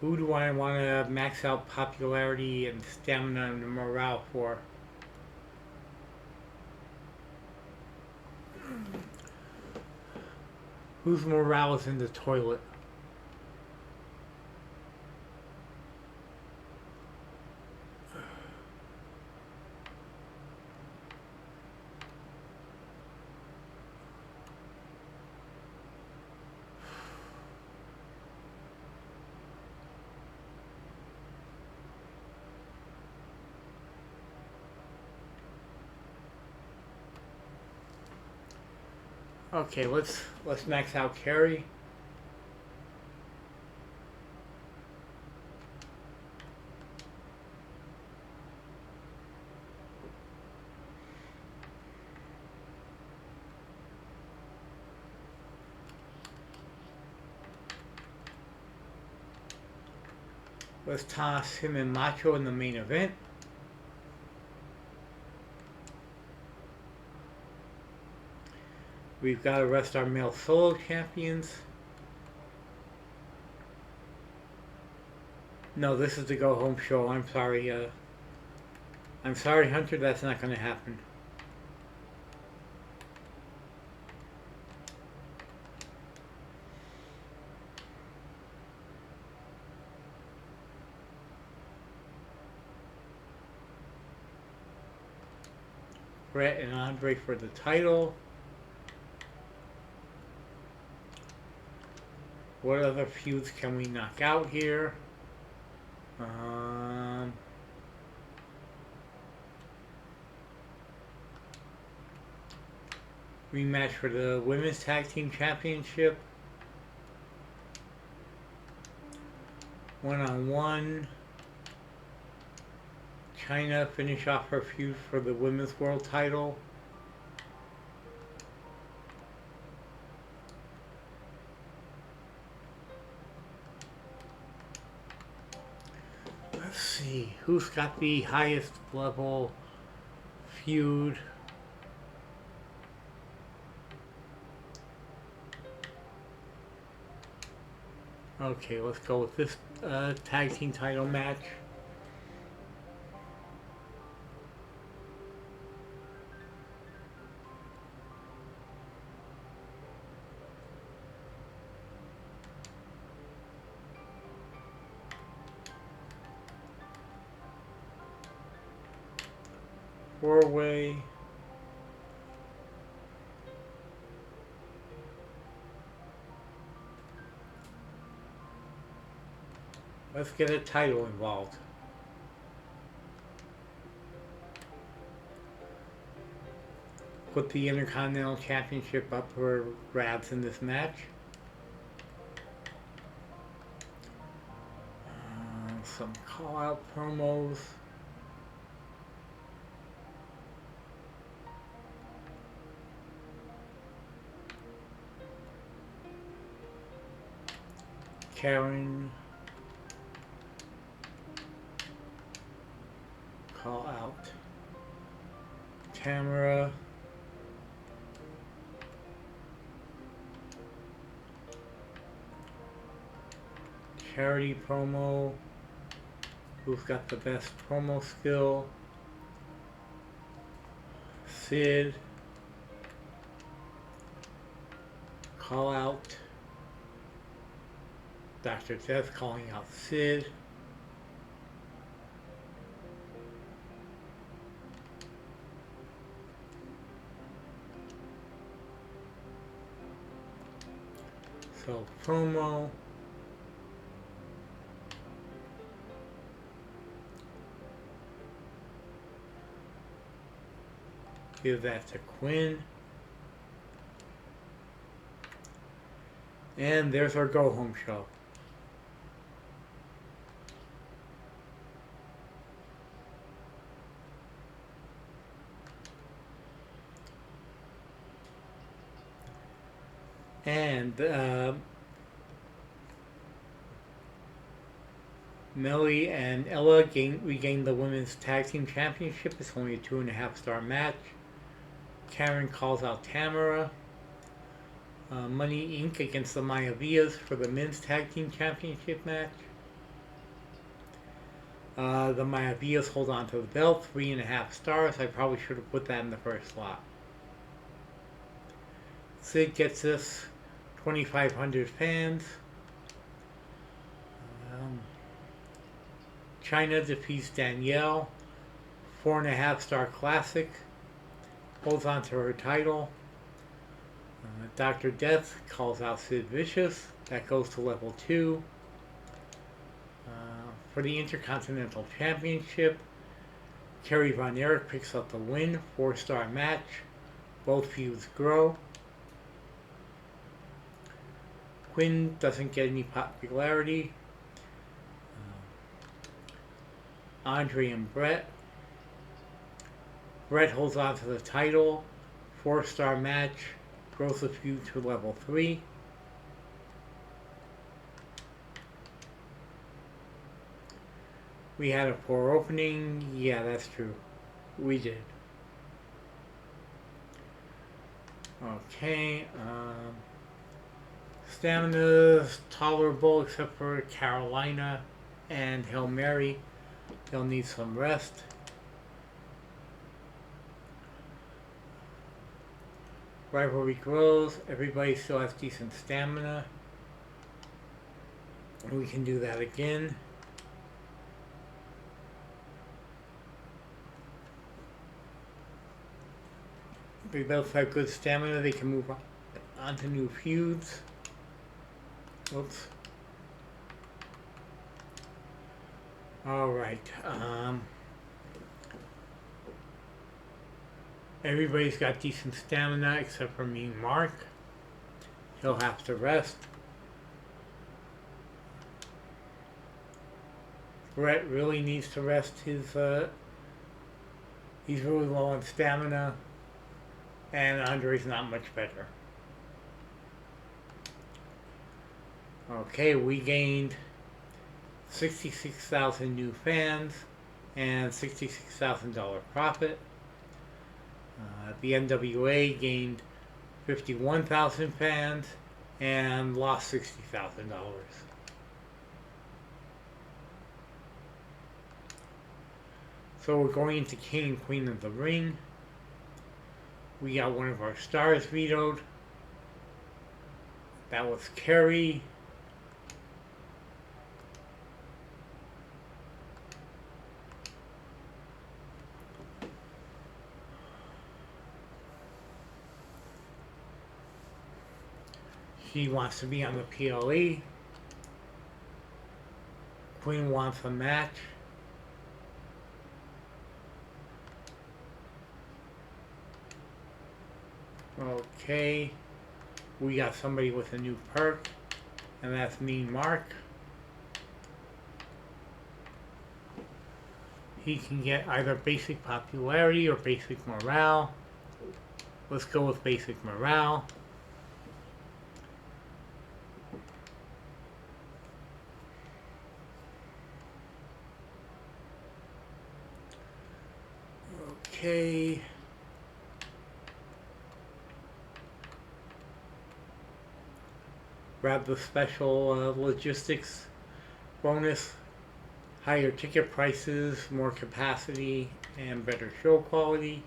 Who do I want to max out popularity and stamina and morale for? Whose morale is in the toilet? Okay, let's max out Carrie. Let's toss him and Macho in the main event. We've got to rest our male solo champions. No, this is the go home show. I'm sorry. I'm sorry, Hunter. That's not going to happen. Brett and Andre for the title. What other feuds can we knock out here? Rematch for the Women's Tag Team Championship. One-on-one. China finish off her feud for the Women's World title. Let's see, who's got the highest level feud? Okay, let's go with this tag team title match. Four-way. Let's get a title involved. Put the Intercontinental Championship up for grabs in this match. Some call-out promos. Karen. Call out Tamara. Charity promo. Who's got the best promo skill? Sid. Call out Dr. Death calling out Sid. So promo. Give that to Quinn. And there's our go home show. And Melly and Ella regained the Women's Tag Team Championship. It's only a 2.5-star match. Karen calls out Tamara. Money Inc. against the Mayavias for the Men's Tag Team Championship match. The Mayavias hold on to the belt, 3.5 stars. I probably should have put that in the first slot. Sid gets this, 2,500 fans. China defeats Danielle, 4.5-star classic. Holds on to her title. Dr. Death calls out Sid Vicious. That goes to level 2. For the Intercontinental Championship, Kerry Von Erich picks up the win. 4-star match. Both feuds grow. Quinn doesn't get any popularity. Andre and Brett. Brett holds on to the title. 4-star match. Grows the feud to level 3. We had a poor opening. Yeah, that's true. We did. Okay. Stamina's tolerable except for Carolina and Hail Mary. They'll need some rest. Rivalry grows. Everybody still has decent stamina. We can do that again. They both have good stamina. They can move on to new feuds. Oops. Alright. Everybody's got decent stamina except for me and Mark. He'll have to rest. Brett really needs to rest his, he's really low on stamina. And Andre's not much better. Okay, we gained 66,000 new fans and $66,000 profit. The NWA gained 51,000 fans and lost $60,000. So we're going into King and Queen of the Ring. We got one of our stars vetoed. That was Kerry. She wants to be on the PLE. Queen wants a match. Okay, we got somebody with a new perk, and that's me, Mark. He can get either basic popularity or basic morale. Let's go with basic morale. Okay. Grab the special logistics bonus, higher ticket prices, more capacity, and better show quality.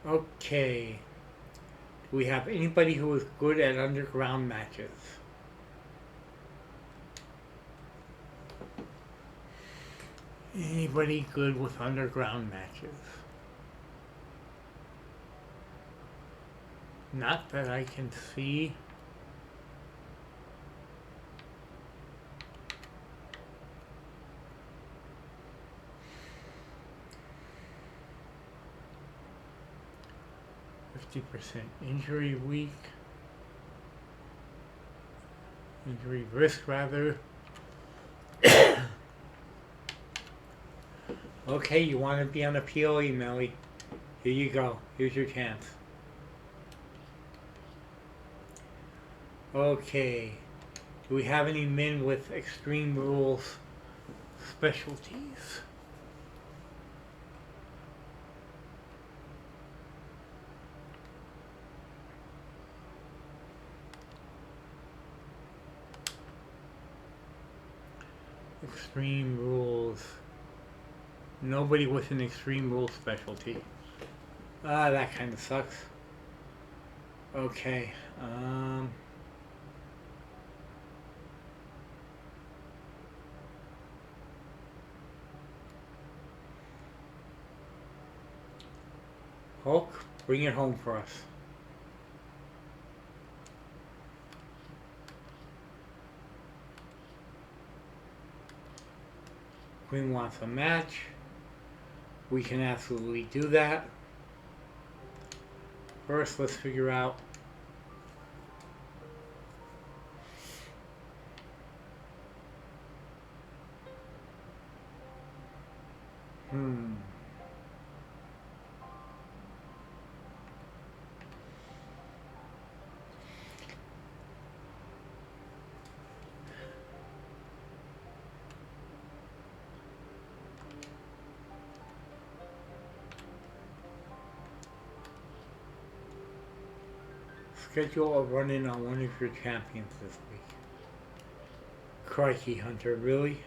Okay. Do we have anybody who is good at underground matches? Anybody good with underground matches? Not that I can see. %, injury week. Injury risk, rather. Okay, you want to be on a PLE, Melly. Here you go. Here's your chance. Okay. Do we have any men with Extreme Rules specialties? Extreme Rules. Nobody with an Extreme Rules specialty. That kind of sucks. Okay. Hulk, bring it home for us. Queen wants a match. We can absolutely do that. First, let's figure out Schedule a run-in on one of your champions this week. Crikey, Hunter, really?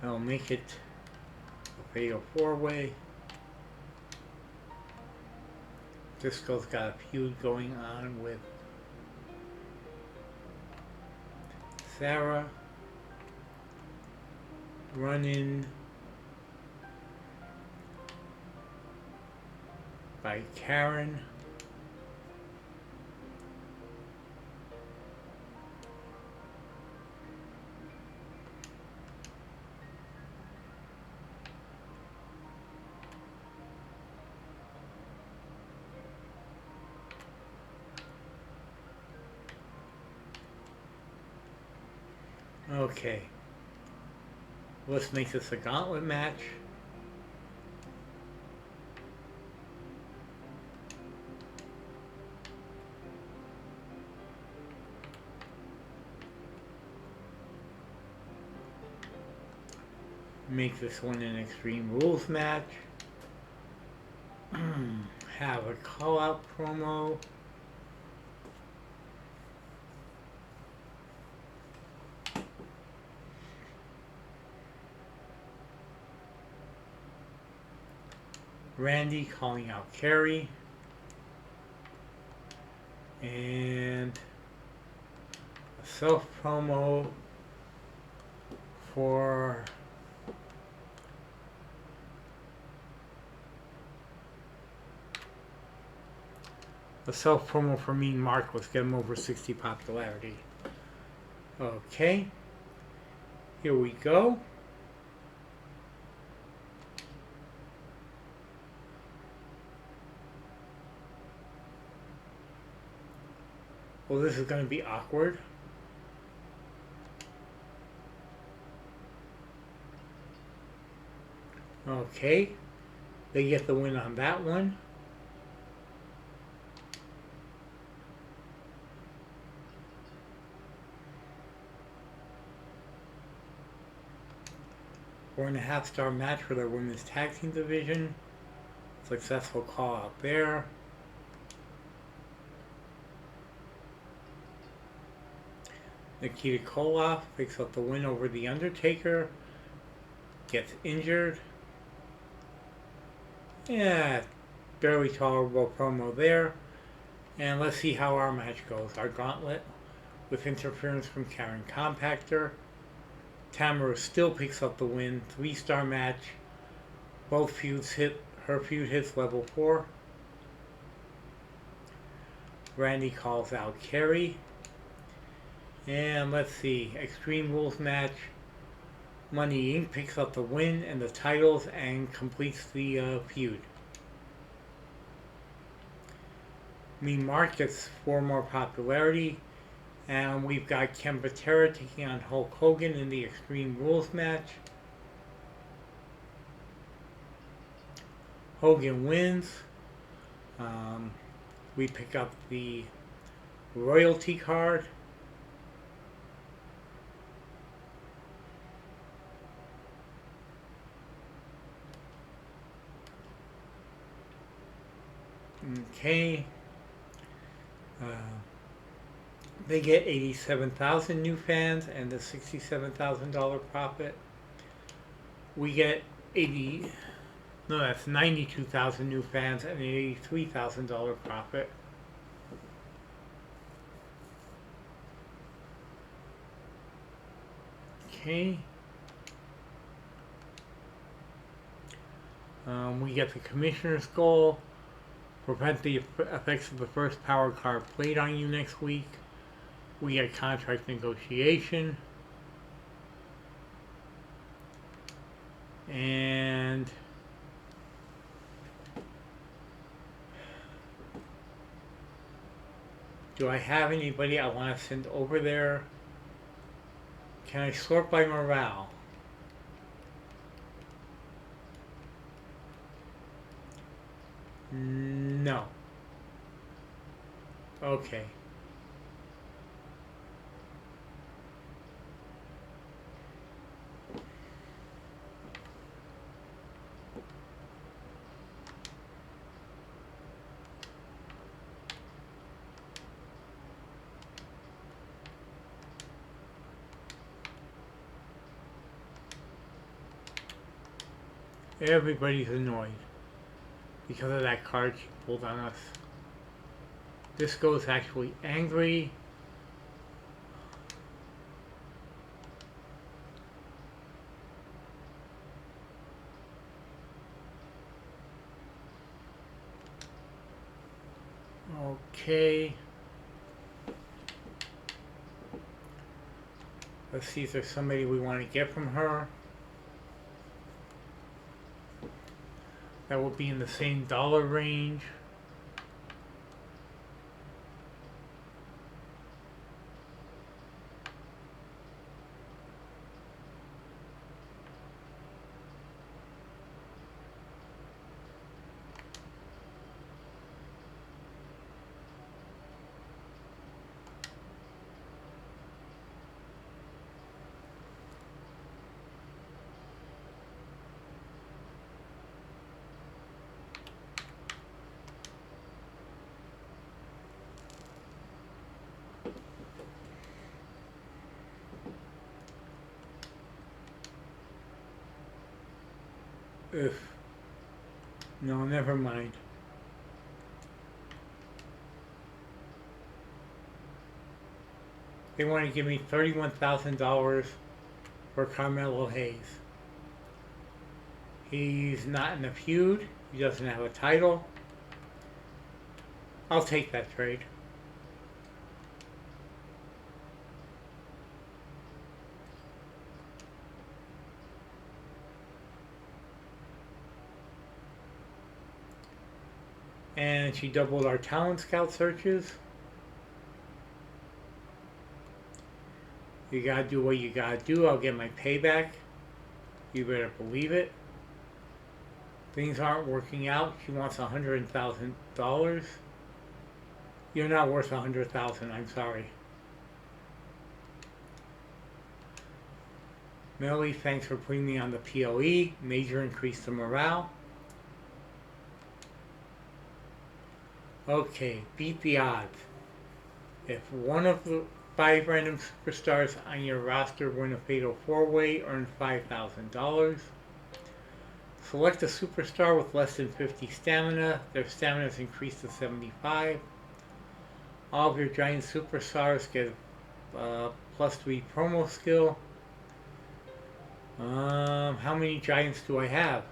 I'll make it a fatal four-way. Disco's got a feud going on with Sarah. Run-in by Karen. Okay. Let's make this a gauntlet match. Make this one an Extreme Rules match. Have a call-out promo. Randy calling out Carrie. And a self-promo for Mean Mark. Let's get him over 60 popularity. Okay. Here we go. Well, this is going to be awkward. Okay. They get the win on that one. Four-and-a-half-star match for their women's tag team division. Successful call out there. Nikita Koloff picks up the win over The Undertaker. Gets injured. Yeah, barely tolerable promo there. And let's see how our match goes. Our gauntlet with interference from Karen Compactor. Tamara still picks up the win. 3-star match. Both feuds hit. Her feud hits level 4. Randy calls out Carrie. And let's see. Extreme Rules match. Money Inc. picks up the win and the titles and completes the feud. Mean Mark gets 4 more popularity. And we've got Ken Patera taking on Hulk Hogan in the Extreme Rules match. Hogan wins. We pick up the royalty card. Okay. They get 87,000 new fans and a $67,000 profit. We get 92,000 new fans and an $83,000 profit. Okay. We get the commissioner's goal. Prevent the effects of the first power card played on you next week. We get contract negotiation. And Do I have anybody I want to send over there? Can I sort by morale? No. Okay. Everybody's annoyed because of that card she pulled on us. Disco's actually angry. Okay. Let's see if there's somebody we want to get from her. That will be in the same dollar range. Ugh. No, never mind. They want to give me $31,000 for Carmelo Hayes. He's not in a feud. He doesn't have a title. I'll take that trade. And she doubled our talent scout searches. You gotta do what you gotta do. I'll get my payback. You better believe it. Things aren't working out. She wants $100,000. You're not worth $100,000. I'm sorry. Melly, thanks for putting me on the POE. Major increase to morale. Okay, beat the odds. If one of the 5 random superstars on your roster win a fatal 4-way, earn $5,000. Select a superstar with less than 50 stamina. Their stamina is increased to 75. All of your giant superstars get +3 promo skill. How many giants do I have?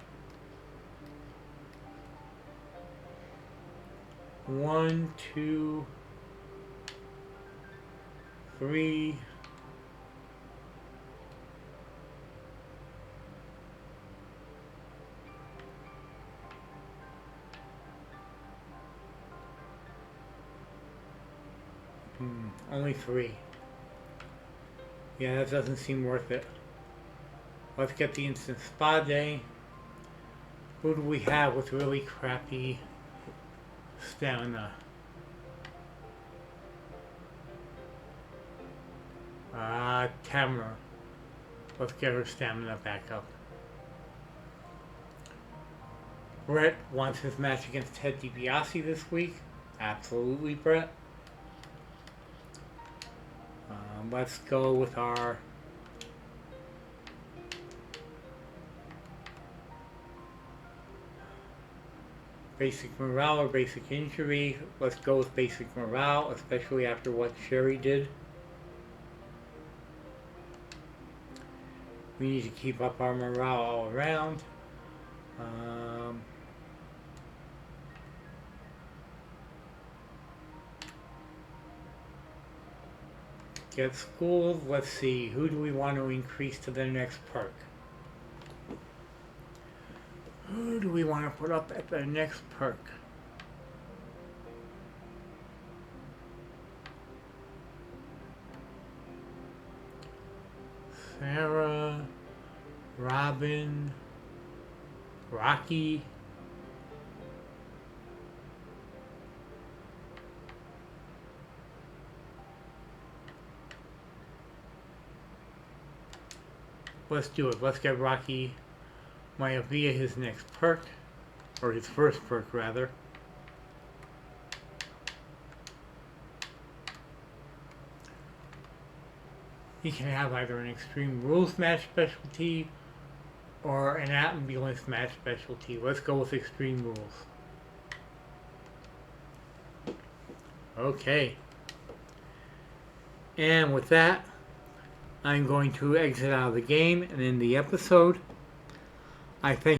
1, 2, 3. Only 3. Yeah, that doesn't seem worth it. Let's get the instant spa day. Who do we have with really crappy stamina? Tamara. Let's get her stamina back up. Brett wants his match against Ted DiBiase this week. Absolutely, Brett. Let's go with our basic morale or basic injury. Let's go with basic morale, especially after what Sherry did. We need to keep up our morale all around. Get schooled. Let's see. Who do we want to increase to the next perk? Who do we want to put up at the next perk? Sarah, Robin, Rocky. Let's do it. Let's get Rocky Maivia his next perk. Or his first perk, rather. He can have either an Extreme Rules match specialty or an ambulance match specialty. Let's go with Extreme Rules. Okay. And with that, I'm going to exit out of the game and end the episode. I thank